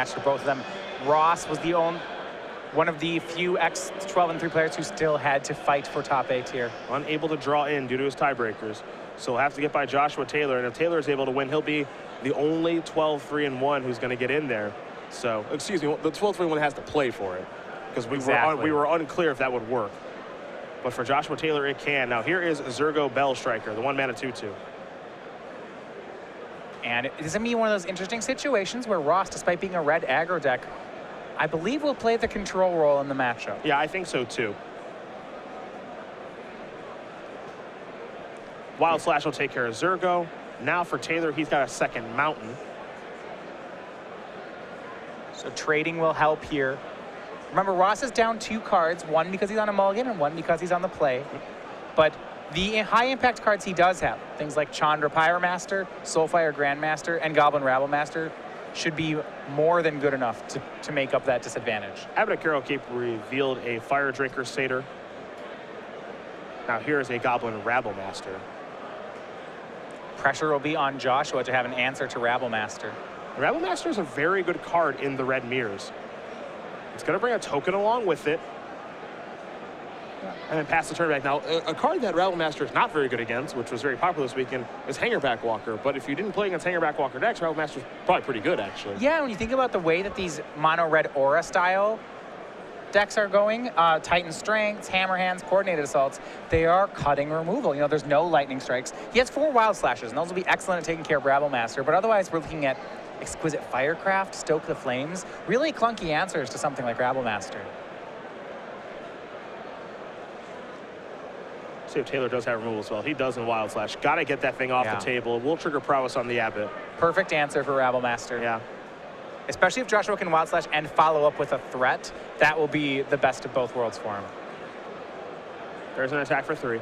match for both of them. Ross was one of the few X12 and 3 players who still had to fight for top 8 here. Unable to draw in due to his tiebreakers. So he'll have to get by Joshua Taylor, and if Taylor is able to win, he'll be the only 12-3-1 who's going to get in there. So, excuse me, the 12-3-1 has to play for it, because we were unclear if that would work. But for Joshua Taylor, it can. Now here is Zergo Bell Striker, the 1-mana 2/2. And this is going to be one of those interesting situations where Ross, despite being a red aggro deck, I believe will play the control role in the matchup. Yeah, I think so too. Wild Slash will take care of Zergo. Now for Taylor, he's got a second Mountain. So trading will help here. Remember, Ross is down 2 cards, one because he's on a mulligan and one because he's on the play. But the high-impact cards he does have, things like Chandra Pyromaster, Soulfire Grandmaster, and Goblin Rabblemaster, should be more than good enough to make up that disadvantage. Abacaro Cape revealed a Fire Drinker Satyr. Now here is a Goblin Rabblemaster. Pressure will be on Joshua to have an answer to Rabblemaster. Rabblemaster is a very good card in the red mirrors. It's going to bring a token along with it. And then pass the turn back. Now, a card that Rabblemaster is not very good against, which was very popular this weekend, is Hangerback Walker. But if you didn't play against Hangerback Walker decks, Rabblemaster is probably pretty good, actually. Yeah, when you think about the way that these mono-red aura style decks are going, Titan Strengths, Hammer Hands, Coordinated Assaults, they are cutting removal. You know, there's no Lightning Strikes. He has 4 Wild Slashes, and those will be excellent at taking care of Rabblemaster. But otherwise, we're looking at Exquisite Firecraft, Stoke the Flames, really clunky answers to something like Rabblemaster. See if Taylor does have removal as well. He does in Wild Slash. Got to get that thing off the table. Will trigger prowess on the Abbot. Perfect answer for Rabblemaster. Yeah. Especially if Joshua can Wild Slash and follow up with a threat, that will be the best of both worlds for him. There's an attack for 3.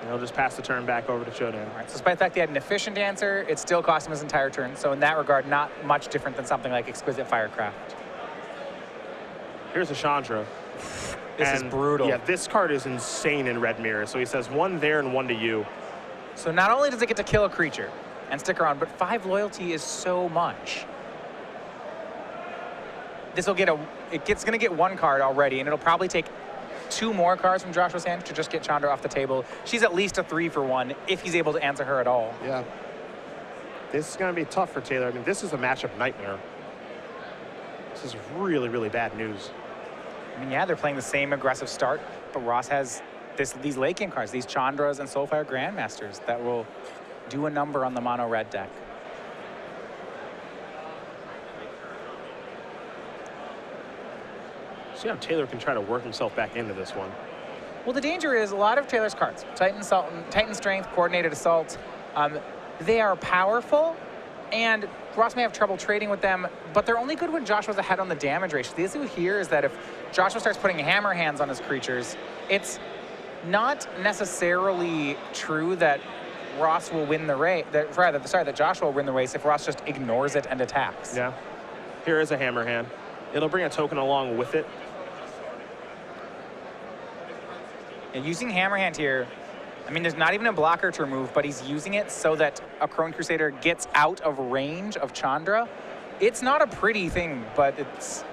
And he'll just pass the turn back over to Chodan. All right, so despite the fact he had an efficient answer, it still cost him his entire turn. So in that regard, not much different than something like Exquisite Firecraft. Here's a Chandra. This is brutal. Yeah, this card is insane in red mirror. So he says 1 there and 1 to you. So not only does it get to kill a creature and stick around, but 5 loyalty is so much. This will get it's going to get 1 card already, and it'll probably take 2 more cards from Joshua's hand to just get Chandra off the table. She's at least a 3 for 1 if he's able to answer her at all. Yeah. This is going to be tough for Taylor. I mean, this is a matchup nightmare. This is really, really bad news. I mean, yeah, they're playing the same aggressive start, but Ross has these late game cards, these Chandras and Soulfire Grandmasters that will do a number on the mono red deck. See how Taylor can try to work himself back into this one. Well, the danger is a lot of Taylor's cards, Titan Strength, Coordinated Assault, they are powerful, and Ross may have trouble trading with them, but they're only good when Joshua's ahead on the damage ratio. The issue here is that if Joshua starts putting Hammer Hands on his creatures, it's not necessarily true that Ross will win the race, that Joshua will win the race if Ross just ignores it and attacks. Yeah. Here is a Hammer Hand. It'll bring a token along with it. And using Hammer Hand here, I mean, there's not even a blocker to remove, but he's using it so that a Crone Crusader gets out of range of Chandra. It's not a pretty thing, but it's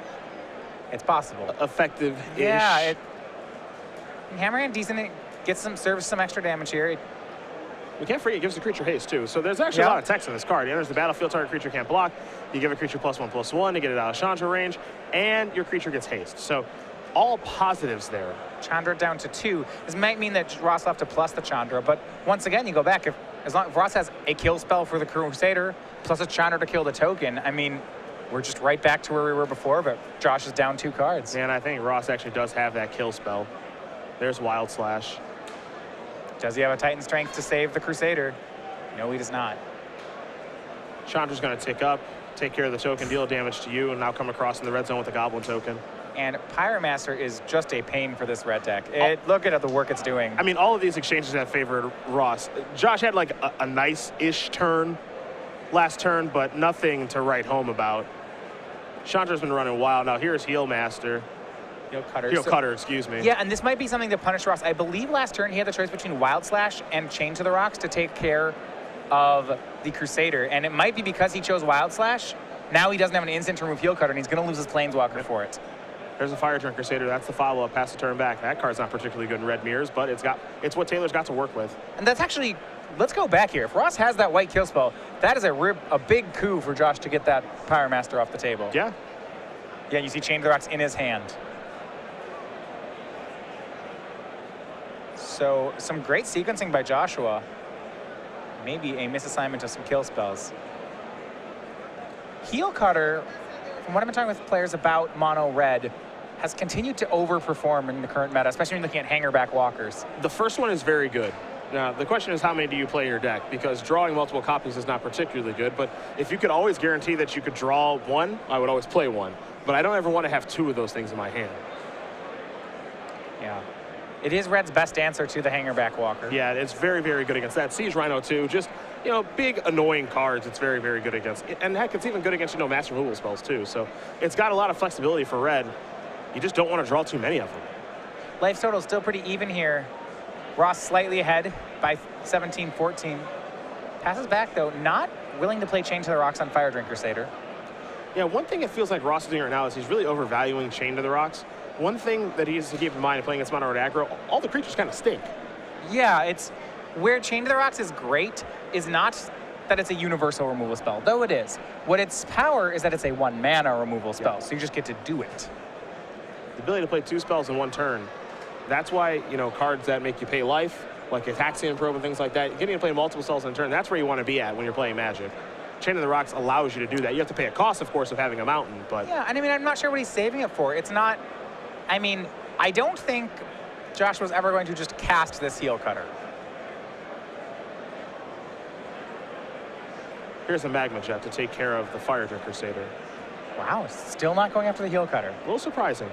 possible. Effective-ish. Yeah, Hammer Hand decent. It gets some extra damage here. We can't forget it gives the creature haste too. So there's actually a lot of text in this card. It enters the battlefield, target creature can't block. You give a creature +1/+1 to get it out of Chandra range, and your creature gets haste. So all positives there. Chandra down to 2. This might mean that Ross will have to plus the Chandra, but once again, you go back. If Ross has a kill spell for the Crusader, plus a Chandra to kill the token, I mean, we're just right back to where we were before, but Josh is down 2 cards. And I think Ross actually does have that kill spell. There's Wild Slash. Does he have a Titan Strength to save the Crusader? No, he does not. Chandra's going to tick up, take care of the token, deal damage to you, and now come across in the red zone with the Goblin token. And Pyromaster is just a pain for this red deck. Look at the work it's doing. I mean, all of these exchanges have favored Ross. Josh had like a nice-ish turn last turn, but nothing to write home about. Chandra's been running wild. Now here's Heel Master. Heel Cutter, excuse me. Yeah, and this might be something to punish Ross. I believe last turn he had the choice between Wild Slash and Chain to the Rocks to take care of the Crusader, and it might be because he chose Wild Slash. Now he doesn't have an instant to remove Heel Cutter, and he's going to lose his Planeswalker for it. There's a Fire Drink Crusader. That's the follow-up past the turn back. That card's not particularly good in red mirrors, but it's what Taylor's got to work with. And that's actually, let's go back here. If Ross has that white kill spell, that is a big coup for Josh to get that Pyre Master off the table. Yeah. Yeah, you see Chain of the Rocks in his hand. So some great sequencing by Joshua. Maybe a misassignment of some kill spells. Heel Cutter, from what I've been talking with players about mono red, has continued to overperform in the current meta, especially when looking at hanger-back walkers. The first one is very good. Now, the question is how many do you play in your deck? Because drawing multiple copies is not particularly good, but if you could always guarantee that you could draw one, I would always play one. But I don't ever want to have two of those things in my hand. Yeah. It is Red's best answer to the hanger-back walker. Yeah, it's very, very good against that. Siege Rhino, too. Just, big, annoying cards it's very, very good against. And heck, it's even good against, master removal spells, too. So it's got a lot of flexibility for Red. You just don't want to draw too many of them. Life total still pretty even here. Ross slightly ahead by 17-14. Passes back, though, not willing to play Chain to the Rocks on Fire Drink Crusader. Yeah, one thing it feels like Ross is doing right now is he's really overvaluing Chain to the Rocks. One thing that he has to keep in mind playing against mono red aggro, all the creatures kind of stink. Yeah, it's where Chain to the Rocks is great is not that it's a universal removal spell, though it is. What its power is that it's a 1-mana removal spell, so you just get to do it. The ability to play 2 spells in 1 turn. That's why, cards that make you pay life, like Ataxian Probe and things like that, getting to play multiple spells in a turn, that's where you want to be at when you're playing Magic. Chain of the Rocks allows you to do that. You have to pay a cost, of course, of having a mountain, but... Yeah, and I'm not sure what he's saving it for. It's not... I don't think Josh was ever going to just cast this Heel Cutter. Here's a Magma Jet to take care of the Fire Drink Crusader. Wow, still not going after the Heel Cutter. A little surprising.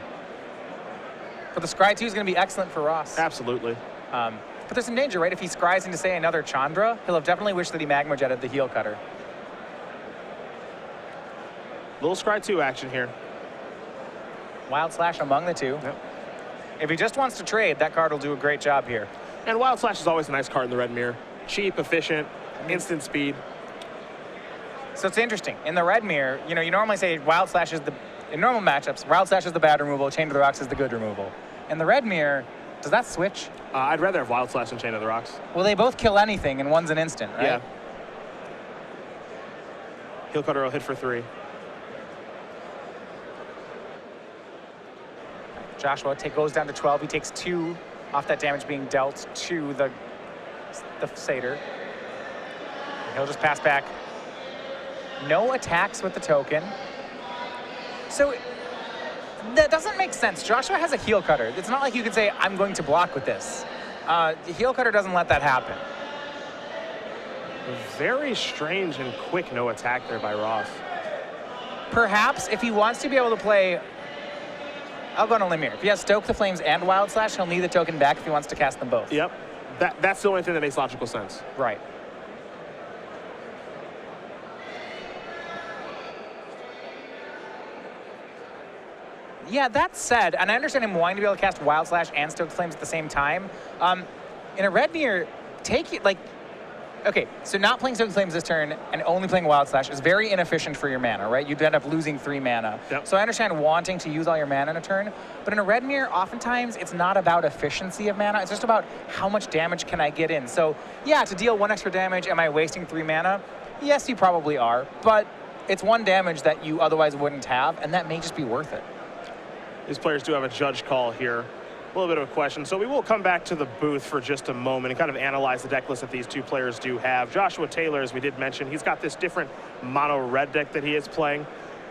But the Scry 2 is going to be excellent for Ross. Absolutely. But there's some danger, right? If he scries into, say, another Chandra, he'll have definitely wished that he Magma Jetted the Heel Cutter. Little Scry 2 action here. Wild Slash among the two. Yep. If he just wants to trade, that card will do a great job here. And Wild Slash is always a nice card in the red mirror. Cheap, efficient, instant speed. So it's interesting. In the red mirror, you normally say Wild Slash is in normal matchups, Wild Slash is the bad removal, Chain to the Rocks is the good removal. In the red mirror, does that switch? I'd rather have Wild Slash than Chain of the Rocks. Well, they both kill anything, and one's an instant, right? Yeah. Heel Cutter will hit for 3. Joshua goes down to 12. He takes 2 off that damage being dealt to the Satyr. He'll just pass back. No attacks with the token. So that doesn't make sense. Joshua has a Heel Cutter. It's not like you can say, I'm going to block with this. The Heel Cutter doesn't let that happen. Very strange and quick no attack there by Ross. Perhaps if he wants to be able to play... I'll go on a limb here. If he has Stoke the Flames and Wild Slash, he'll need the token back if he wants to cast them both. Yep. That's the only thing that makes logical sense. Right. Yeah, that said, and I understand him wanting to be able to cast Wild Slash and Stoke the Flames at the same time. In a red mirror, okay, so not playing Stoke the Flames this turn and only playing Wild Slash is very inefficient for your mana, right? You'd end up losing 3 mana. Yep. So I understand wanting to use all your mana in a turn, but in a red mirror, oftentimes it's not about efficiency of mana, it's just about how much damage can I get in. So yeah, to deal 1 extra damage, am I wasting 3 mana? Yes, you probably are, but it's 1 damage that you otherwise wouldn't have, and that may just be worth it. These players do have a judge call here. A little bit of a question. So we will come back to the booth for just a moment and kind of analyze the deck list that these 2 players do have. Joshua Taylor, as we did mention, he's got this different mono red deck that he is playing,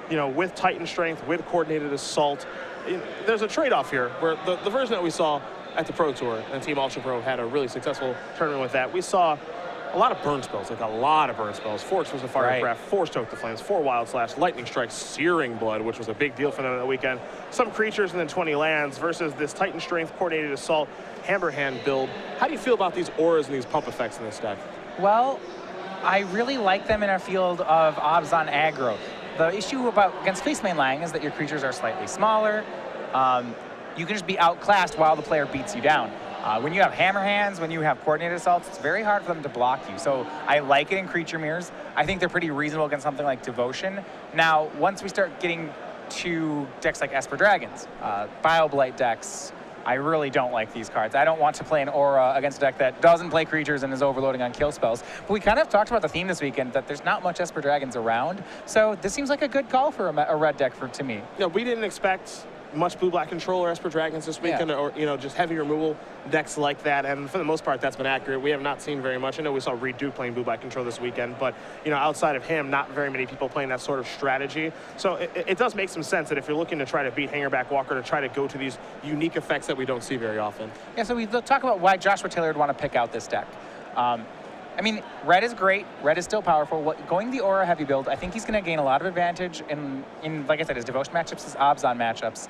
with Titan Strength, with Coordinated Assault. There's a trade-off here where the version that we saw at the Pro Tour, and Team Ultra Pro had a really successful tournament with that. We saw a lot of burn spells, like a lot of burn spells. 4 Explosive Firecraft, 4 Stoke the Flames, 4 Wild Slash, Lightning Strike, Searing Blood, which was a big deal for them that weekend. Some creatures and then 20 lands versus this Titan Strength, Coordinated Assault, Hammerhand build. How do you feel about these auras and these pump effects in this deck? Well, I really like them in a field of obs on aggro. The issue against Face Main Lang is that your creatures are slightly smaller. You can just be outclassed while the player beats you down. When you have hammer hands, when you have coordinated assaults, it's very hard for them to block you. So I like it in creature mirrors. I think they're pretty reasonable against something like Devotion. Now, once we start getting to decks like Esper Dragons, Bioblight decks, I really don't like these cards. I don't want to play an Aura against a deck that doesn't play creatures and is overloading on kill spells. But we kind of talked about the theme this weekend, that there's not much Esper Dragons around. So this seems like a good call for a red deck to me. Yeah, we didn't expect much blue-black control or Esper Dragons this weekend, or just heavy removal decks like that, and for the most part that's been accurate. We have not seen very much. I know we saw Reed Duke playing blue-black control this weekend, but outside of him, not very many people playing that sort of strategy. So it does make some sense that if you're looking to try to beat Hangerback Walker, to try to go to these unique effects that we don't see very often. Yeah, so we talk about why Joshua Taylor would want to pick out this deck. I mean, red is great. Red is still powerful. Going the Aura heavy build, I think he's going to gain a lot of advantage in, like I said, his Devotion matchups, his Obzon matchups.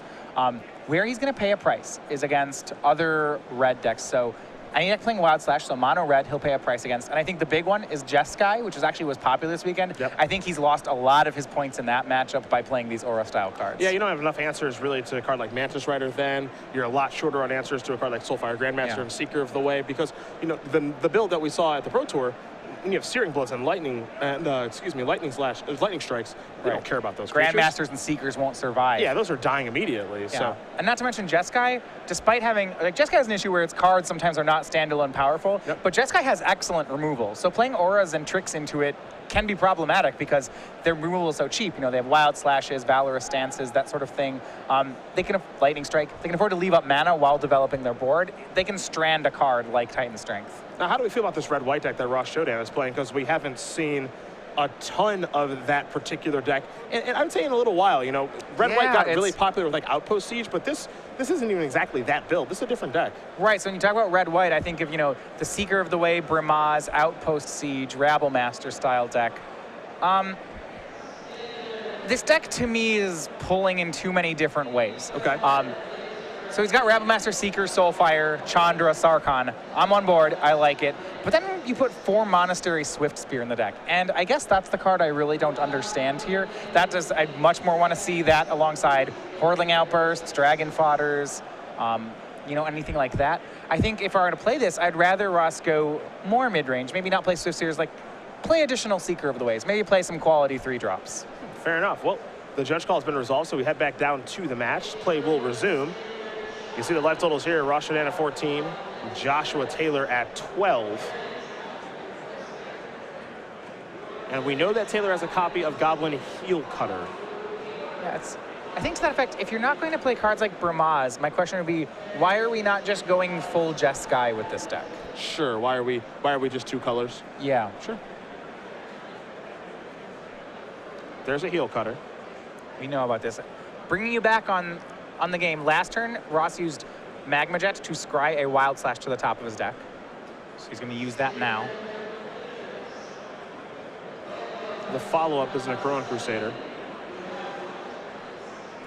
Where he's going to pay a price is against other red decks. So any deck playing Wild Slash, so mono red, he'll pay a price against. And I think the big one is Jeskai, which was popular this weekend. Yep. I think he's lost a lot of his points in that matchup by playing these Aura-style cards. Yeah, you don't have enough answers really to a card like Mantis Rider then. You're a lot shorter on answers to a card like Soulfire Grandmaster and Seeker of the Way, because the build that we saw at the Pro Tour, when you have Searing Bloods and Lightning Strikes, we don't care about those creatures. Grandmasters and Seekers won't survive. Yeah, those are dying immediately. Yeah. So, and not to mention Jeskai, despite having, Jeskai has an issue where its cards sometimes are not standalone powerful, but Jeskai has excellent removal. So playing auras and tricks into it can be problematic because their removal is so cheap. They have Wild Slashes, Valorous Stances, that sort of thing. They can Lightning Strike. They can afford to leave up mana while developing their board. They can strand a card like Titan Strength. Now, how do we feel about this red-white deck that Ross Chodan is playing? Because we haven't seen a ton of that particular deck, and I would say in a little while. Red-white got really popular with Outpost Siege, but this isn't even exactly that build. This is a different deck. Right. So when you talk about red-white, I think of the Seeker of the Way, Brimaz, Outpost Siege, Rabblemaster style deck. This deck to me is pulling in too many different ways. Okay. So he's got Rabblemaster, Seeker, Soulfire, Chandra, Sarkhan. I'm on board. I like it. But then you put 4 Monastery Swift Spear in the deck. And I guess that's the card I really don't understand here. I'd much more want to see that alongside Hordling Outbursts, Dragon Fodders, anything like that. I think if I were to play this, I'd rather Ross go more mid-range. Maybe not play Swift Spears, play additional Seeker of the Ways. Maybe play some quality 3-drops. Fair enough. Well, the judge call has been resolved, so we head back down to the match. Play will resume. You see the live totals here. Ross Chodan at 14, Joshua Taylor at 12. And we know that Taylor has a copy of Goblin Heel Cutter. Yeah, I think to that effect, if you're not going to play cards like Brimaz, my question would be, why are we not just going full Jeskai with this deck? Sure. Why are we just 2 colors? Yeah. Sure. There's a Heel Cutter. We know about this. Bringing you back on the game, last turn, Ross used Magma Jet to scry a Wild Slash to the top of his deck. So he's going to use that now. The follow-up is Necron Crusader.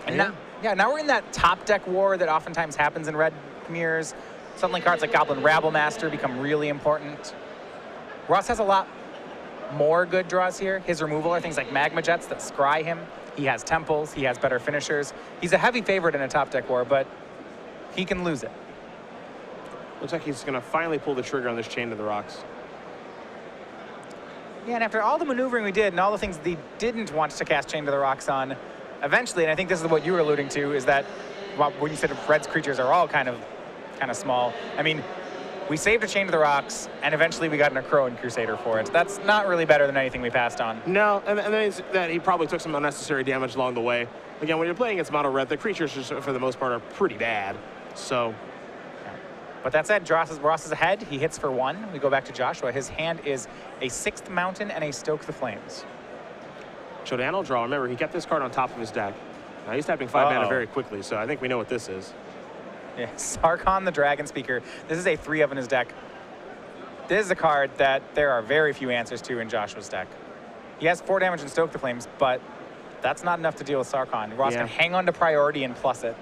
And now we're in that top deck war that oftentimes happens in red mirrors. Suddenly cards like Goblin Rabblemaster become really important. Ross has a lot more good draws here. His removal are things like Magma Jets that scry him. He has Temples. He has better finishers. He's a heavy favorite in a top deck war, but he can lose it. Looks like he's going to finally pull the trigger on this Chain to the Rocks. Yeah, and after all the maneuvering we did and all the things they didn't want to cast Chain to the Rocks on, eventually, and I think this is what you were alluding to, is that when you said Red's creatures are all kind of small. I mean, we saved a Chain to the Rocks, and eventually we got an Necron Crusader for it. That's not really better than anything we passed on. No, and that he probably took some unnecessary damage along the way. Again, when you're playing against mono red, the creatures, for the most part, are pretty bad. So, but that said, Ross is ahead. He hits for 1. We go back to Joshua. His hand is a 6th Mountain and a Stoke the Flames. Chodan will draw. Remember, he kept this card on top of his deck. Now he's tapping 5 mana very quickly, so I think we know what this is. Yeah, Sarkhan the Dragon Speaker. This is a 3-of in his deck. This is a card that there are very few answers to in Joshua's deck. He has 4 damage and Stoke the Flames, but that's not enough to deal with Sarkhan. Ross can hang on to priority and plus it.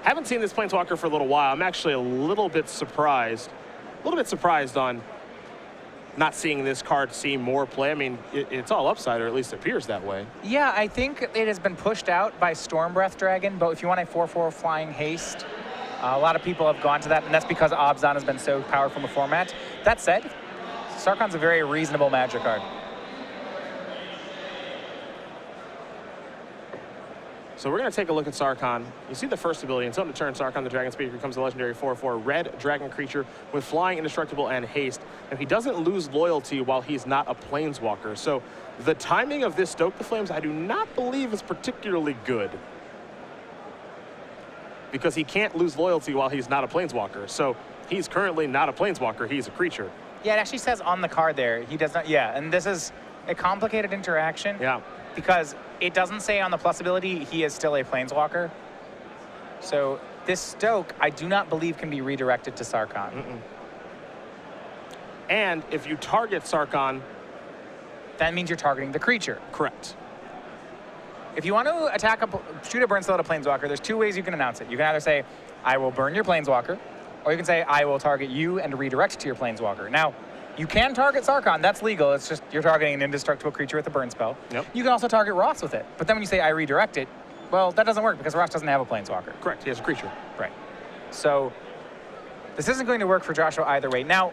Haven't seen this Planeswalker for a little while. I'm actually a little bit surprised on not seeing this card see more play. I mean, it's all upside, or at least it appears that way. Yeah, I think it has been pushed out by Storm Breath Dragon, but if you want a 4/4 flying haste, a lot of people have gone to that, and that's because Obzon has been so powerful in the format. That said, Sarkhan's a very reasonable Magic card. So we're going to take a look at Sarkhan. You see the first ability. In Zone to turn, Sarkhan the Dragon Speaker becomes a legendary 4/4 red dragon creature with flying, indestructible, and haste. And he doesn't lose loyalty while he's not a planeswalker. So the timing of this Stoke the Flames I do not believe is particularly good, because he can't lose loyalty while he's not a planeswalker. So he's currently not a planeswalker, he's a creature. Yeah, it actually says on the card there, he does not, yeah, and this is a complicated interaction. Yeah. Because it doesn't say on the plus ability he is still a planeswalker. So this Stoke, I do not believe can be redirected to Sarkhan. And if you target Sarkhan, that means you're targeting the creature. correct. If you want to attack shoot a burn spell at a planeswalker, there's two ways you can announce it. You can either say, I will burn your planeswalker, or you can say, I will target you and redirect to your planeswalker. Now, you can target Sarkhan, that's legal. It's just you're targeting an indestructible creature with a burn spell. Yep. You can also target Ross with it. But then when you say I redirect it, well, that doesn't work because Ross doesn't have a planeswalker. Correct, he has a creature. Right. So this isn't going to work for Joshua either way. Now,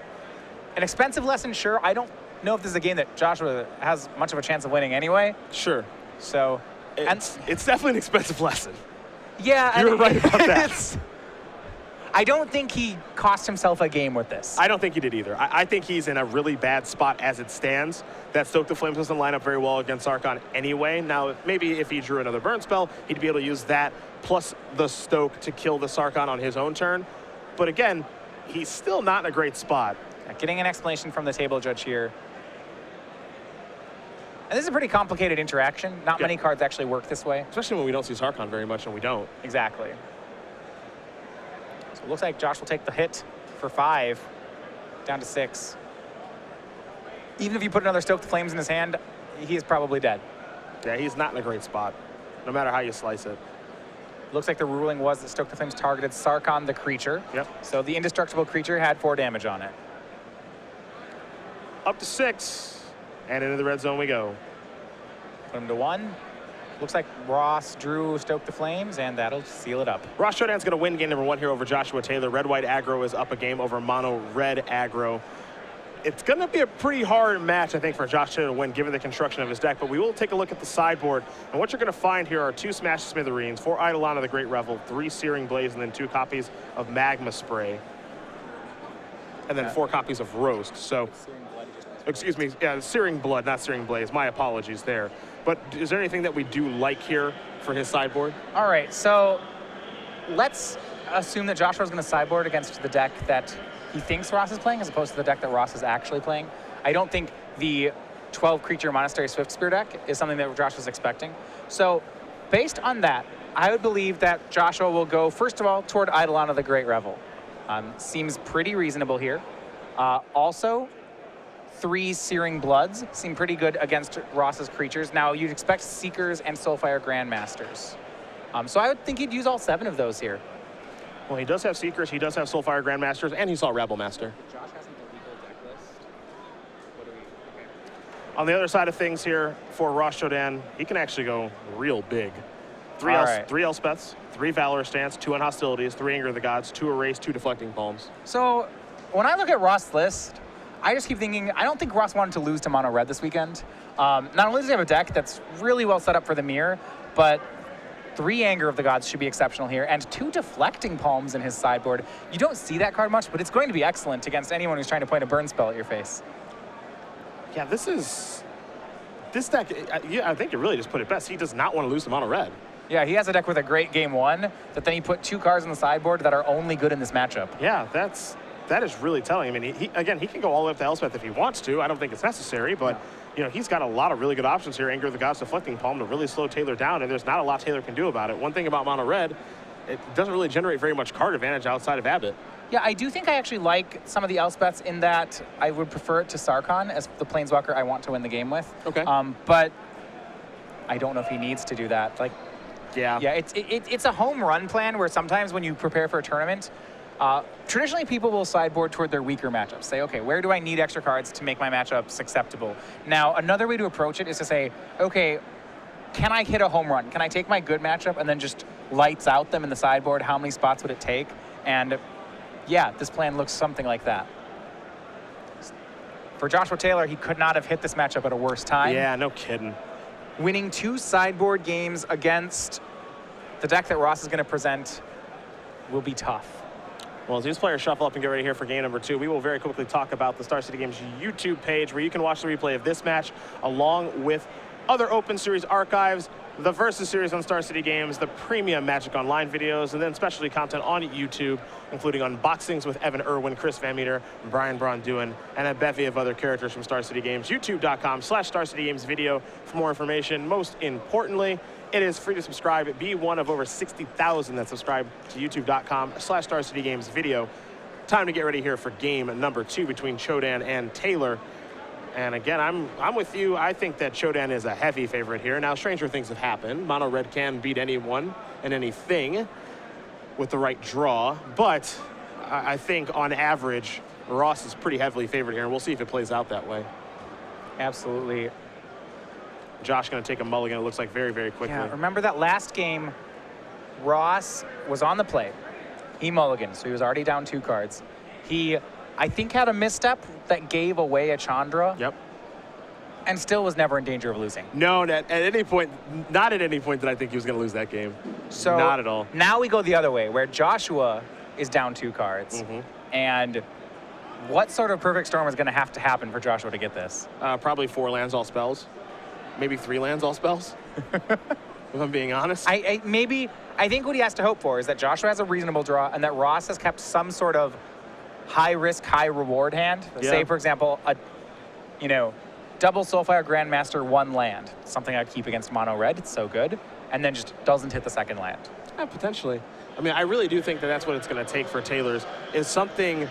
an expensive lesson, sure. I don't know if this is a game that Joshua has much of a chance of winning anyway. Sure. So, It's definitely an expensive lesson. yeah. You're right about that. I don't think he cost himself a game with this. I don't think he did either. I think he's in a really bad spot as it stands. That Stoke the Flames doesn't line up very well against Sarkhan anyway. Now, maybe if he drew another burn spell, he'd be able to use that plus the Stoke to kill the Sarkhan on his own turn. But again, he's still not in a great spot. Getting an explanation from the table judge here. And this is a pretty complicated interaction. Not many cards actually work this way. Especially when we don't see Sarkhan very much, and we don't. Exactly. So it looks like Josh will take the hit for 5, down to 6. Even if you put another Stoke the Flames in his hand, he is probably dead. Yeah, he's not in a great spot, no matter how you slice it. Looks like the ruling was that Stoke the Flames targeted Sarkhan the creature. Yep. So the indestructible creature had 4 damage on it. Up to 6, and into the red zone we go. Put him to 1. Looks like Ross drew Stoke the Flames, and that'll seal it up. Ross Chodan's going to win game number 1 here over Joshua Taylor. Red-white aggro is up a game over mono-red aggro. It's going to be a pretty hard match, I think, for Josh Taylor to win, given the construction of his deck. But we will take a look at the sideboard. And what you're going to find here are 2 Smash Smithereens, 4 Eidolon of the Great Revel, 3 Searing Blaze, and then 2 copies of Magma Spray. And then 4 copies of Roast. So, excuse me, yeah, Searing Blood, not Searing Blaze. My apologies there. But is there anything that we do like here for his sideboard? All right, so let's assume that Joshua's going to sideboard against the deck that he thinks Ross is playing as opposed to the deck that Ross is actually playing. I don't think the 12-creature Monastery Swiftspear deck is something that Josh was expecting. So based on that, I would believe that Joshua will go, first of all, toward Eidolon of the Great Revel. Seems pretty reasonable here. Also, 3 Searing Bloods seem pretty good against Ross's creatures. Now, you'd expect Seekers and Soulfire Grandmasters. So I would think he'd use all 7 of those here. Well, he does have Seekers, he does have Soulfire Grandmasters, and he saw Rebel Master. Josh hasn't the legal deck list. What do we... Okay. On the other side of things here, for Ross Chodan, he can actually go real big. 3 Elspeths, 3 Valor Stance, 2 Unhostilities, 3 Anger of the Gods, 2 Erase, 2 Deflecting Palms. So when I look at Ross' list, I just keep thinking, I don't think Ross wanted to lose to Mono Red this weekend. Not only does he have a deck that's really well set up for the mirror, but 3 Anger of the Gods should be exceptional here, and 2 Deflecting Palms in his sideboard. You don't see that card much, but it's going to be excellent against anyone who's trying to point a burn spell at your face. Yeah, this deck, I think you really just put it best. He does not want to lose to Mono Red. Yeah, he has a deck with a great game 1, that then he put 2 cards on the sideboard that are only good in this matchup. Yeah, that is really telling. I mean, he can go all the way up to Elspeth if he wants to. I don't think it's necessary, but you know, he's got a lot of really good options here. Anger of the Gods, Deflecting Palm to really slow Taylor down, and there's not a lot Taylor can do about it. One thing about Mono Red, it doesn't really generate very much card advantage outside of Abbott. Yeah, I do think I actually like some of the Elspeths in that I would prefer it to Sarkhan as the Planeswalker I want to win the game with. Okay. But I don't know if he needs to do that. Like, yeah, it's a home run plan where sometimes when you prepare for a tournament, Traditionally, people will sideboard toward their weaker matchups. Say, okay, where do I need extra cards to make my matchups acceptable? Now, another way to approach it is to say, okay, can I hit a home run? Can I take my good matchup and then just lights out them in the sideboard? How many spots would it take? And yeah, this plan looks something like that. For Joshua Taylor, he could not have hit this matchup at a worse time. Yeah, no kidding. Winning 2 sideboard games against the deck that Ross is going to present will be tough. Well, as these players shuffle up and get ready here for game number 2, we will very quickly talk about the Star City Games YouTube page where you can watch the replay of this match along with other Open Series archives, the Versus Series on Star City Games, the premium Magic Online videos, and then specialty content on YouTube, including unboxings with Evan Irwin, Chris Van Meter, Brian Braun-Duin, and a bevy of other characters from Star City Games. YouTube.com/Star City Games video for more information. Most importantly, it is free to subscribe. Be one of over 60,000 that subscribe to YouTube.com/Star City Games video. Time to get ready here for game number 2 between Chodan and Taylor. And again, I'm with you. I think that Chodan is a heavy favorite here. Now, stranger things have happened. Mono Red can beat anyone and anything with the right draw. But I think on average, Ross is pretty heavily favored here. And we'll see if it plays out that way. Absolutely. Josh going to take a mulligan, it looks like, very, very quickly. Yeah, remember that last game, Ross was on the play. He mulliganed, so he was already down 2 cards. He, I think, had a misstep that gave away a Chandra. Yep. And still was never in danger of losing. No, at any point, not at any point did I think he was going to lose that game. So not at all. Now we go the other way, where Joshua is down 2 cards. And what sort of perfect storm is going to have to happen for Joshua to get this? Probably 4 lands, all spells. Maybe 3 lands, all spells. If I'm being honest. I think what he has to hope for is that Joshua has a reasonable draw and that Ross has kept some sort of high risk, high reward hand. Yeah. Say, for example, a double Soulfire Grandmaster 1 land. Something I'd keep against mono red. It's so good. And then just doesn't hit the second land. Yeah, potentially. I mean, I really do think that that's what it's going to take for Taylor's, is something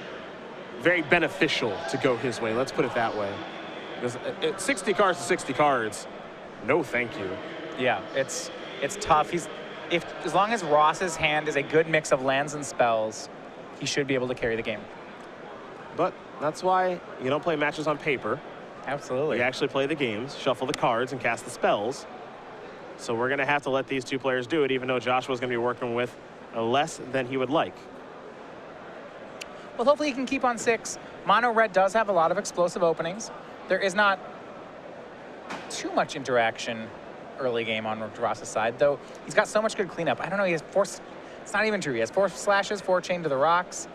very beneficial to go his way. Let's put it that way. Because 60 cards to 60 cards, no thank you. Yeah, it's tough. As long as Ross's hand is a good mix of lands and spells, he should be able to carry the game. But that's why you don't play matches on paper. Absolutely. You actually play the games, shuffle the cards, and cast the spells. So we're going to have to let these 2 players do it, even though Joshua's going to be working with less than he would like. Well, hopefully he can keep on 6. Mono red does have a lot of explosive openings. There is not too much interaction early game on Ross's side, though he's got so much good cleanup. I don't know, he has 4, it's not even true. He has 4 slashes, 4 chain to the rocks,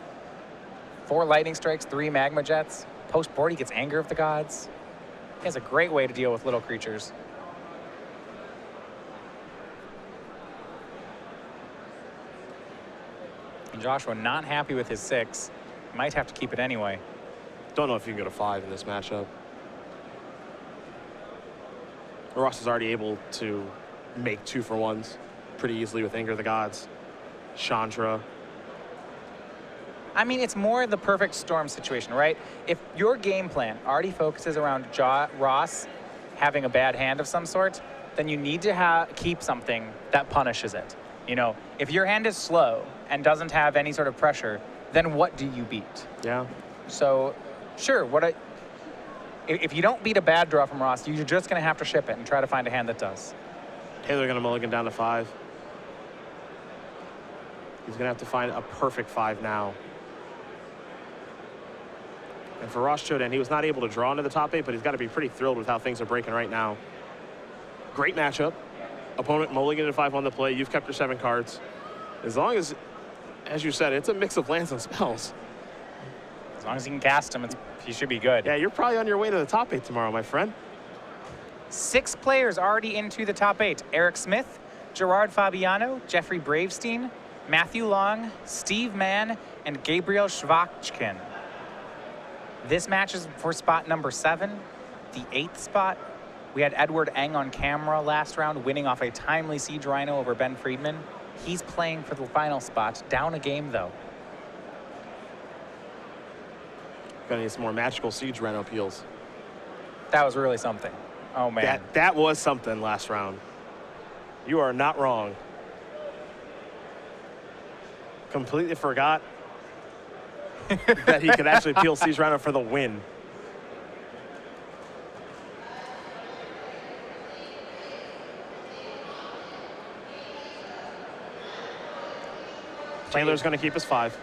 4 lightning strikes, 3 magma jets. Post-board, he gets Anger of the Gods. He has a great way to deal with little creatures. And Joshua not happy with his 6. Might have to keep it anyway. Don't know if you can go to 5 in this matchup. Ross is already able to make 2-for-1s pretty easily with Anger of the Gods, Chandra. I mean, it's more the perfect storm situation, right? If your game plan already focuses around Ross having a bad hand of some sort, then you need to keep something that punishes it. If your hand is slow and doesn't have any sort of pressure, then what do you beat? Yeah. So, sure, if you don't beat a bad draw from Ross, you're just going to have to ship it and try to find a hand that does. Taylor going to mulligan down to 5. He's going to have to find a perfect 5 now. And for Ross Chodan, he was not able to draw into the top 8, but he's got to be pretty thrilled with how things are breaking right now. Great matchup. Opponent mulligan to 5 on the play. You've kept your 7 cards. As long as you said, it's a mix of lands and spells. As long as he can cast them, he should be good. Yeah, you're probably on your way to the top 8 tomorrow, my friend. 6 players already into the top 8. Eric Smith, Gerard Fabiano, Jeffrey Bravestein, Matthew Long, Steve Mann, and Gabriel Schwachkin. This match is for spot number 7, the 8th spot. We had Edward Eng on camera last round, winning off a timely Siege Rhino over Ben Friedman. He's playing for the final spot, down a game though. Gonna need some more magical Siege Rhino peels. That was really something. Oh man. That was something last round. You are not wrong. Completely forgot that he could actually peel Siege Rhino for the win. Taylor's going to keep his 5.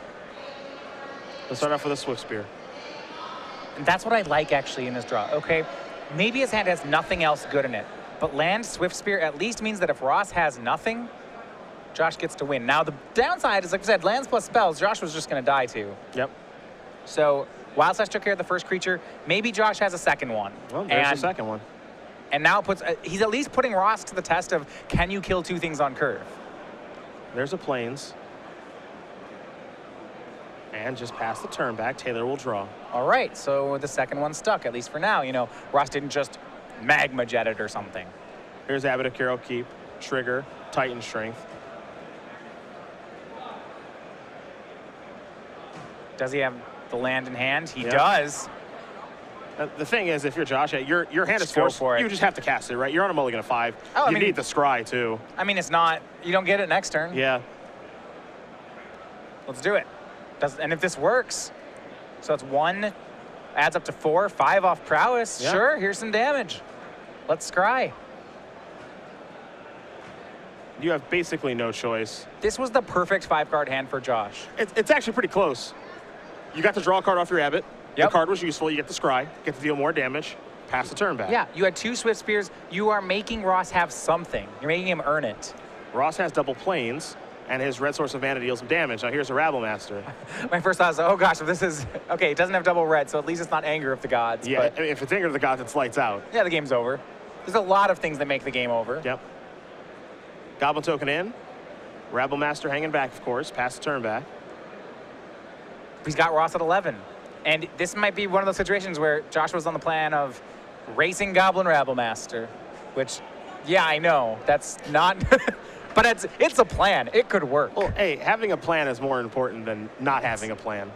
Let's start off with a Swift Spear. And that's what I like actually in this draw. Okay, maybe his hand has nothing else good in it, but land Swift Spear at least means that if Ross has nothing, Josh gets to win. Now the downside is, like I said, lands plus spells, Josh was just going to die to. Yep. So Wild Slash took care of the first creature. Maybe Josh has a second one. Well, there's the second one. And now it puts, he's at least putting Ross to the test of, can you kill 2 things on curve? There's a Plains. And just past the turn back, Taylor will draw. All right, so the second one stuck, at least for now. You know, Ross didn't just magma jet it or something. Here's Abbot of Carol Keep, Trigger, Titan Strength. Does he have the land in hand? He Yep. does. The thing is, if you're Josh, your hand is Just go forced. for it. You just have to cast it, right? You're on a mulligan of 5. Oh, I you mean- need the scry, too. I mean, it's not, you don't get it next turn. Yeah. Let's do it. And if this works, so it's 1, adds up to 4, 5 off prowess. Yeah. Sure, here's some damage. Let's scry. You have basically no choice. This was the perfect 5-card hand for Josh. It's actually pretty close. You got to draw a card off your Abbot. Yep. The card was useful. You get the scry, get to deal more damage, pass the turn back. Yeah, you had 2 Swift Spears. You are making Ross have something. You're making him earn it. Ross has double Plains, and his red Source of Mana deals some damage. Now here's a Rabble Master. My first thought was, oh gosh, if this is, okay, it doesn't have double red, so at least it's not Anger of the Gods. Yeah, But I mean, if it's Anger of the Gods, it's lights out. yeah, the game's over. There's a lot of things that make the game over. Yep. Goblin Token in. Rabble Master hanging back, of course. Pass the turn back. He's got Ross at 11. And this might be one of those situations where Josh was on the plan of racing Goblin Rabble Master, which, yeah, I know, that's not, but it's a plan. It could work. Well, hey, having a plan is more important than not having a plan.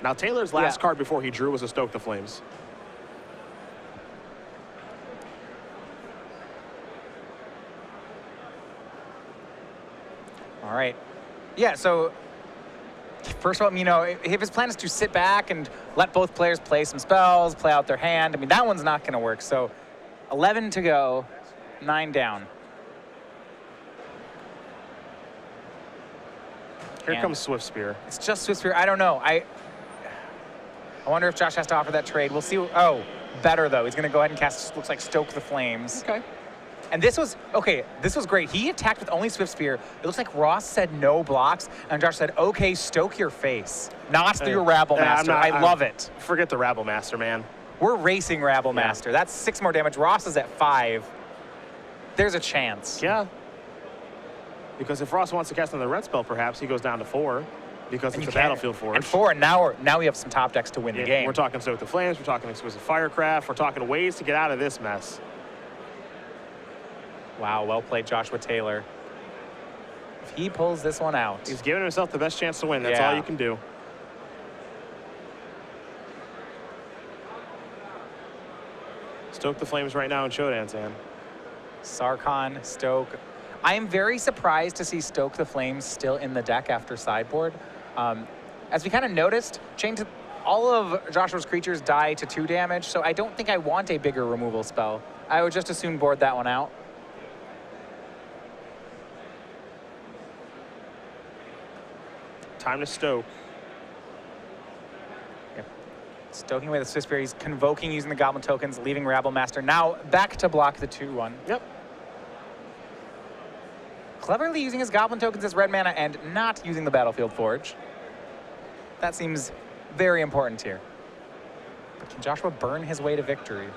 Now, Taylor's last card before he drew was a Stoke the Flames. All right. Yeah, so first of all, you know, if his plan is to sit back and let both players play some spells, play out their hand, I mean, that one's not going to work. So 11 to go, 9 down. Here And comes Swift Spear. it's just Swift Spear. I don't know. I wonder if Josh has to offer that trade. We'll see. Oh, better though. He's going to go ahead and cast, looks like Stoke the Flames. Okay. And this was, okay, this was great. He attacked with only Swift Spear. It looks like Ross said no blocks, and Josh said, okay, stoke your face. Not through your Rabble Master. I love it. Forget the Rabble Master, man. We're racing Rabble Master. That's 6 more damage. Ross is at 5. There's a chance. Yeah. Because if Ross wants to cast another red spell, perhaps he goes down to 4 because And it's you a can't- battlefield forge. And 4, and now we have some top decks to win the game. We're talking Stoke the Flames, we're talking Exquisite Firecraft, we're talking ways to get out of this mess. Wow, well played, Joshua Taylor. If he pulls this one out. He's giving himself the best chance to win. That's all you can do. Stoke the Flames right now in Chodan's hand. Sarkhan, Stoke. I am very surprised to see Stoke the Flames still in the deck after sideboard. As we kind of noticed, all of Joshua's creatures die to 2 damage, so I don't think I want a bigger removal spell. I would just as soon board that one out. Time to Stoke. Stoking away the Swiss Spear, he's convoking using the Goblin tokens, leaving Rabble Master. Now back to block the 2/1. Yep. Cleverly using his Goblin tokens as red mana and not using the Battlefield Forge. That seems very important here. But can Joshua burn his way to victory?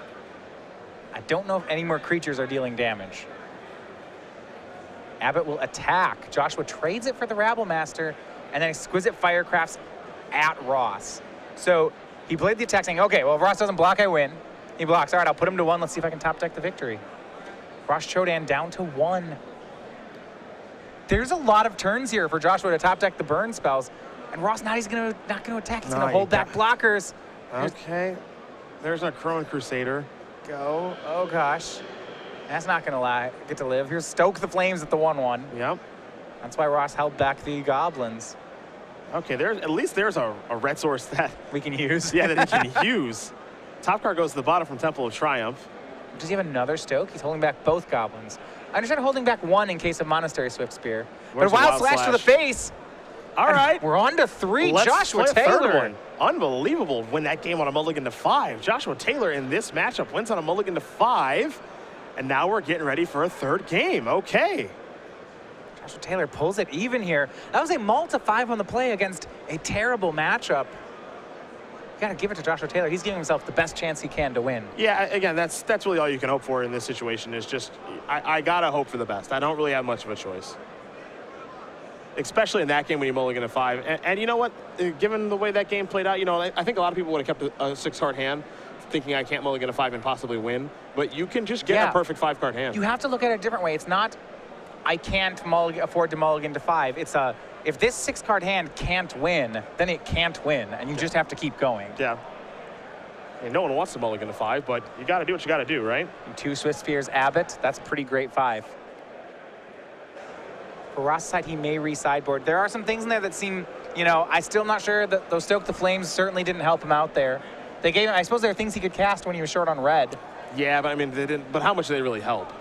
I don't know if any more creatures are dealing damage. Abbott will attack. Joshua trades it for the Rabble Master, and then Exquisite Firecrafts at Ross. So he played the attack saying, okay, well, if Ross doesn't block, I win. He blocks. All right, I'll put him to 1. Let's see if I can top deck the victory. Ross Chodan down to 1. There's a lot of turns here for Joshua to top deck the burn spells, and Ross not gonna attack. He's gonna hold back blockers. Okay. There's our Crone Crusader. Go. Oh gosh, that's not gonna get to live. Here's Stoke the Flames at the 1/1. Yep. That's why Ross held back the goblins. Okay, at least there's a red source that We can use. yeah, that he can use. Top card goes to the bottom from Temple of Triumph. Does he have another Stoke? He's holding back both goblins. I understand holding back one in case of Monastery Swift Spear. Where's But the Wild Slash to the face. All right. We're on to 3. Let's Joshua play a third Taylor. one. Unbelievable. Win that game on a mulligan to 5. Joshua Taylor in this matchup wins on a mulligan to 5. And now we're getting ready for a third game. Okay. Joshua Taylor pulls it even here. That was a mult to 5 on the play against a terrible matchup. You gotta give it to Joshua Taylor. He's giving himself the best chance he can to win. Yeah, again, that's really all you can hope for in this situation is just, I gotta hope for the best. I don't really have much of a choice. Especially in that game when you mulligan to 5. And you know what? Given the way that game played out, you know, I think a lot of people would have kept a 6-card hand thinking I can't mulligan to 5 and possibly win. But you can just get a perfect 5-card hand. You have to look at it a different way. It's not, I can't afford to mulligan to 5. It's if this 6-card hand can't win, then it can't win. And you just have to keep going. Yeah. I mean, no one wants to mulligan to 5, but you got to do what you got to do, right? And 2 Swift Spears Abbott. That's pretty great 5. For Ross's side, he may re-sideboard. There are some things in there that seem, you know, I'm still not sure that those Stoke the Flames certainly didn't help him out there. They gave him, I suppose there are things he could cast when he was short on red. Yeah, but I mean, they didn't. But how much did they really help?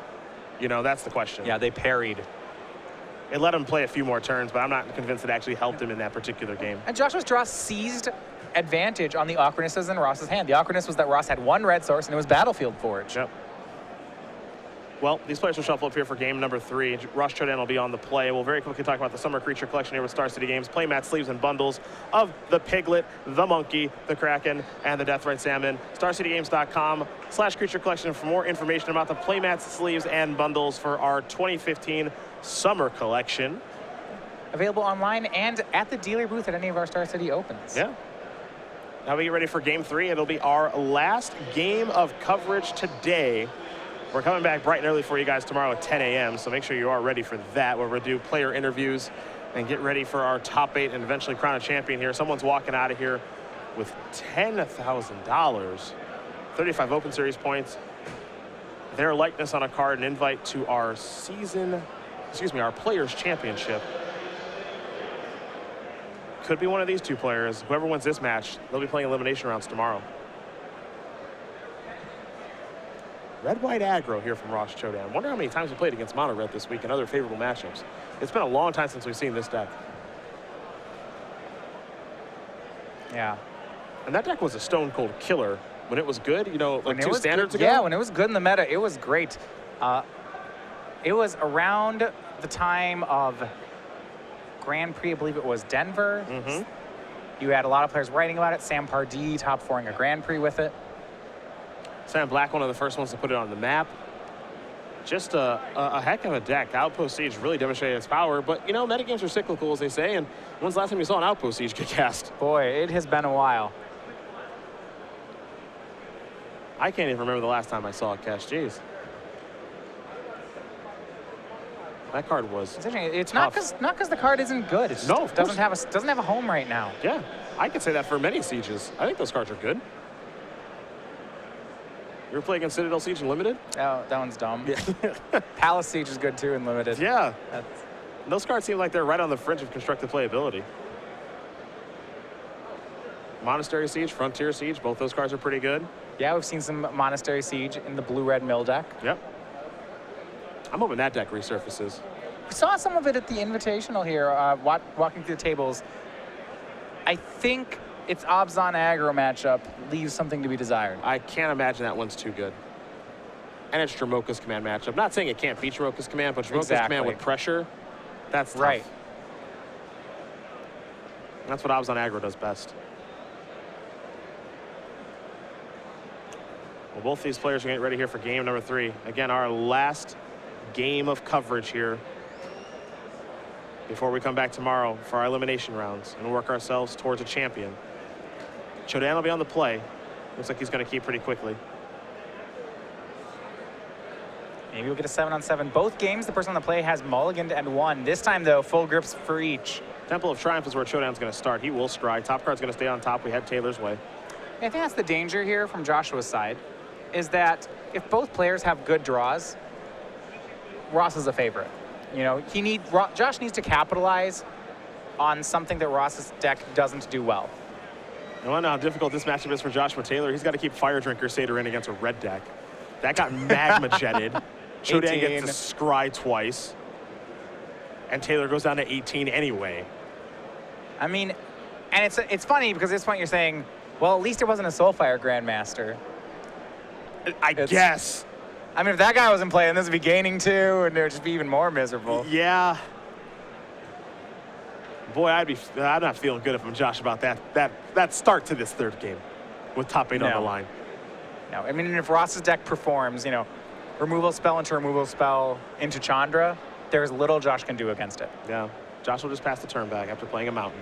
You know, that's the question. Yeah, they parried. It let him play a few more turns, but I'm not convinced it actually helped him in that particular game. And Joshua's draw seized advantage on the awkwardnesses in Ross's hand. The awkwardness was that Ross had 1 red source and it was Battlefield Forge. Yep. Well, these players will shuffle up here for game number 3. Ross Chodan will be on the play. We'll very quickly talk about the Summer Creature Collection here with Star City Games. Playmat sleeves and bundles of the Piglet, the Monkey, the Kraken, and the Deathrite Salmon. StarCityGames.com/Creature Collection for more information about the Playmats, sleeves, and bundles for our 2015 Summer Collection. Available online and at the dealer booth at any of our Star City Opens. Yeah. Now we get ready for game 3. It'll be our last game of coverage today. We're coming back bright and early for you guys tomorrow at 10 a.m., so make sure you are ready for that, where we'll do player interviews and get ready for our top 8 and eventually crown a champion here. Someone's walking out of here with $10,000, 35 Open Series points, their likeness on a card, an invite to our our Players Championship. Could be one of these 2 players. Whoever wins this match, they'll be playing elimination rounds tomorrow. Red-white aggro here from Ross Chodan. Wonder how many times we played against Mono Red this week and other favorable matchups. It's been a long time since we've seen this deck. Yeah. And that deck was a stone cold killer when it was good, you know, like 2 standards ago. Yeah, when it was good in the meta, it was great. It was around the time of Grand Prix, I believe it was Denver. You had a lot of players writing about it. Sam Pardee top 4ing a Grand Prix with it. Sam Black, one of the first ones to put it on the map. Just a heck of a deck. Outpost Siege really demonstrated its power, but you know, metagames are cyclical, as they say, and when's the last time you saw an Outpost Siege get cast? Boy, it has been a while. I can't even remember the last time I saw it cast. Jeez. That card was It's interesting. It's tough. not because the card isn't good. It just No, of course. doesn't have a home right now. Yeah, I could say that for many sieges. I think those cards are good. You ever play against Citadel Siege in Limited? Oh, that one's dumb. Yeah. Palace Siege is good too in Limited. Yeah. That's, Those cards seem like they're right on the fringe of constructed playability. Monastery Siege, Frontier Siege, both those cards are pretty good. yeah, we've seen some Monastery Siege in the blue-red mill deck. Yep. I'm hoping that deck resurfaces. We saw some of it at the Invitational here, walking through the tables. I think its Obzon aggro matchup leaves something to be desired. I can't imagine that one's too good. And it's Dramoka's command matchup. Not saying it can't beat Dramoka's command, but Dramoka's command with pressure, that's tough. Right. That's what Obzon aggro does best. Well, both these players are getting ready here for game number 3. Again, our last game of coverage here before we come back tomorrow for our elimination rounds and work ourselves towards a champion. Chodan will be on the play. Looks like he's going to keep pretty quickly. Maybe we'll get a 7-on-7. Both games, the person on the play has mulliganed and won. This time, though, full grips for each. Temple of Triumph is where Chodan's going to start. He will scry. Top card's going to stay on top. We head Taylor's way. I think that's the danger here from Joshua's side, is that if both players have good draws, Ross is a favorite. You know, Josh needs to capitalize on something that Ross's deck doesn't do well. You want to know how difficult this matchup is for Joshua Taylor? He's got to keep Fire Drinker Satyr in against a red deck. That got magma jetted. Chodan gets to scry twice. And Taylor goes down to 18 anyway. I mean, and it's funny because at this point you're saying, well, at least it wasn't a Soulfire Grandmaster. I guess. I mean, if that guy wasn't playing, this would be gaining too, and it would just be even more miserable. Yeah. Boy, I'm not feeling good if I'm Josh about that start to this third game with top 8 on the line. No, I mean, if Ross's deck performs, you know, removal spell into removal spell into Chandra, there's little Josh can do against it. Yeah. Josh will just pass the turn back after playing a mountain.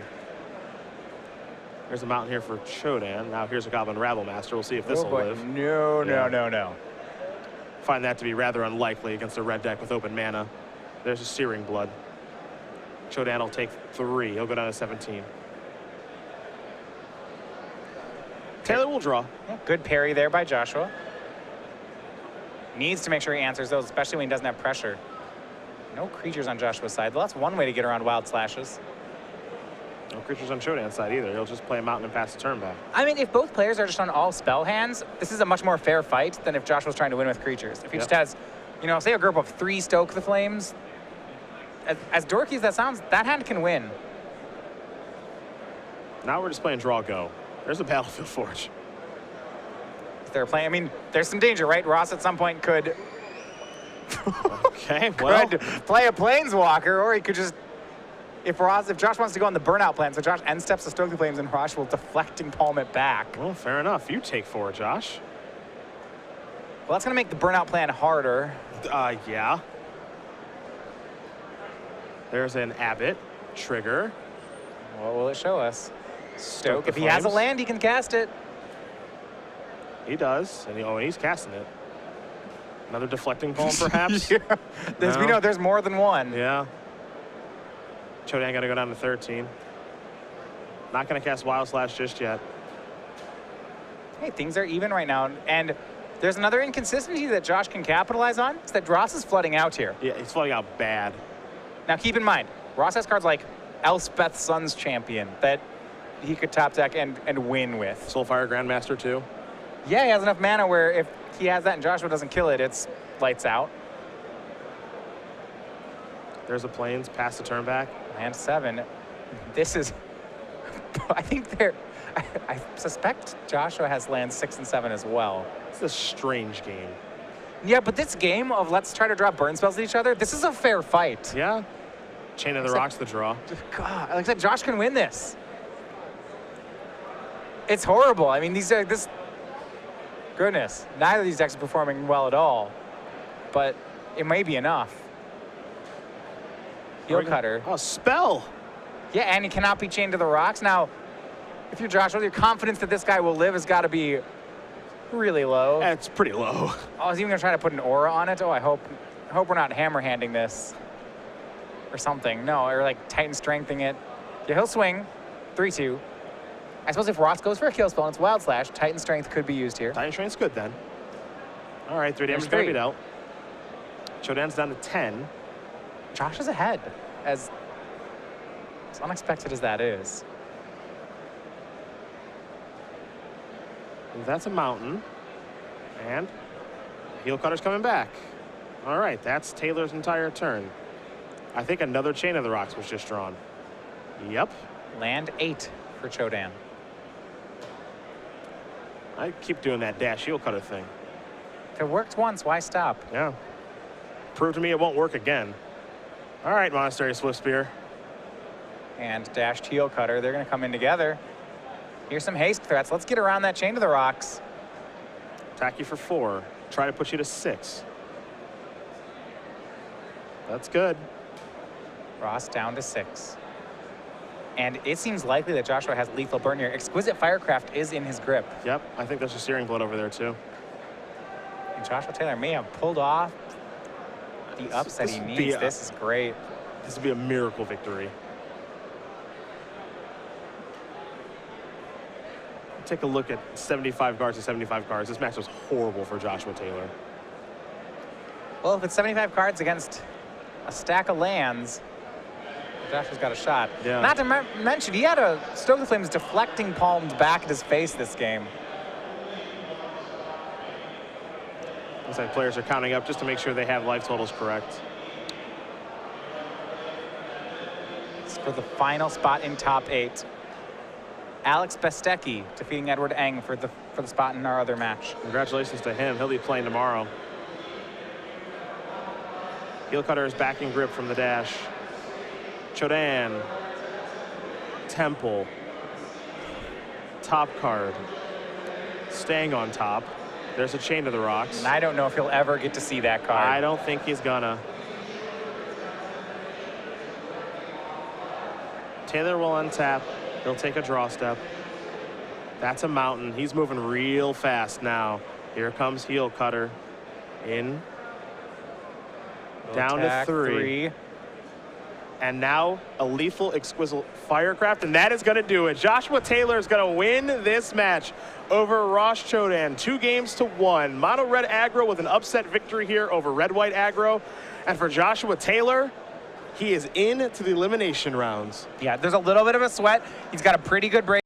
There's a mountain here for Chodan. Now here's a Goblin Rabble Master. We'll see if this will live. No. Find that to be rather unlikely against a red deck with open mana. There's a Searing Blood. Chodan will take 3. He'll go down to 17. Taylor will draw. Yeah, good parry there by Joshua. Needs to make sure he answers those, especially when he doesn't have pressure. No creatures on Joshua's side. Well, that's one way to get around Wild Slashes. No creatures on Chodan's side either. He'll just play a mountain and pass the turn back. I mean, if both players are just on all spell hands, this is a much more fair fight than if Joshua's trying to win with creatures. If he just has, you know, say a group of 3 Stoke the Flames, as dorky as that sounds, that hand can win. Now we're just playing draw go. There's a Battlefield Forge. If they're playing, I mean, there's some danger, right? Ross at some point could okay, well, could play a Planeswalker, or he could just, if Josh wants to go on the burnout plan, so Josh end steps the Stoke the Flames and Ross will deflecting palm it back. Well, fair enough. You take 4, Josh. Well, that's going to make the burnout plan harder. Yeah. There's an Abbot, Trigger. What will it show us? Stoke. If he Flames. has a land, he can cast it. He does, and he's casting it. Another deflecting palm, perhaps? Yeah. We know there's more than one. Yeah. Chodan got to go down to 13. Not going to cast Wild Slash just yet. Hey, things are even right now. And there's another inconsistency that Josh can capitalize on. It's that Ross is flooding out here. Yeah, he's flooding out bad. Now, keep in mind, Ross has cards like Elspeth Sun's Champion that he could top deck and win with. Soulfire Grandmaster, too. Yeah, he has enough mana where if he has that and Joshua doesn't kill it, it's lights out. There's a Plains, pass the turn back. Land 7. This is, I suspect Joshua has land 6 and 7 as well. It's a strange game. Yeah, but this game of let's try to draw burn spells at each other, this is a fair fight. Yeah. Chain of the Rocks, the draw. God, like I said, Josh can win this. It's horrible. I mean, goodness, neither of these decks are performing well at all, but it may be enough. Heel Cutter. Oh, spell. Yeah, and he cannot be chained to the rocks. Now, if you're Joshua, your confidence that this guy will live has got to be really low. It's pretty low. I was even gonna try to put an aura on it. Oh, I hope we're not hammer-handing this or something. No, or like Titan strengthening it. Yeah, he'll swing. 3-2. I suppose if Ross goes for a kill spell and it's Wild Slash, Titan Strength could be used here. Titan Strength's good then. All right, 3 damage gonna beat out. Chodan's down to 10. Josh is ahead, as unexpected as that is. That's a mountain. And Heel Cutter's coming back. All right, that's Taylor's entire turn. I think another Chain of the Rocks was just drawn. Yep. Land 8 for Chodan. I keep doing that dash Heel Cutter thing. If it worked once, why stop? Yeah. Prove to me it won't work again. All right, Monastery Swiftspear. And dashed Heel Cutter. They're going to come in together. Here's some haste threats. Let's get around that Chain of the Rocks. Attack you for 4. Try to put you to 6. That's good. Ross down to 6. And it seems likely that Joshua has lethal burn here. Exquisite Firecraft is in his grip. Yep, I think there's a Searing Blood over there too. And Joshua Taylor may have pulled off the upset he needs. This is great. This would be a miracle victory. Take a look at 75 cards to 75 cards. This match was horrible for Joshua Taylor. Well, if it's 75 cards against a stack of lands, Joshua's got a shot. Yeah. Not to mention, he had a Stoke the Flames deflecting palms back at his face this game. Looks like players are counting up just to make sure they have life totals correct. It's for the final spot in top 8. Alex Bestecki defeating Edward Eng for the spot in our other match. Congratulations to him. He'll be playing tomorrow. Heel cutter is back in grip from the dash. Chodan. Temple. Top card. Staying on top. There's a chain to the rocks. And I don't know if he'll ever get to see that card. I don't think he's gonna. Taylor will untap. He'll take a draw step. That's a mountain. He's moving real fast now. Here comes heel cutter. In. Down to 3. And now a lethal exquisite firecraft, and that is going to do it. Joshua Taylor is going to win this match over Ross Chodan, 2-1. Mono red aggro with an upset victory here over red white aggro. And for Joshua Taylor, he is into the elimination rounds. Yeah, there's a little bit of a sweat. He's got a pretty good break.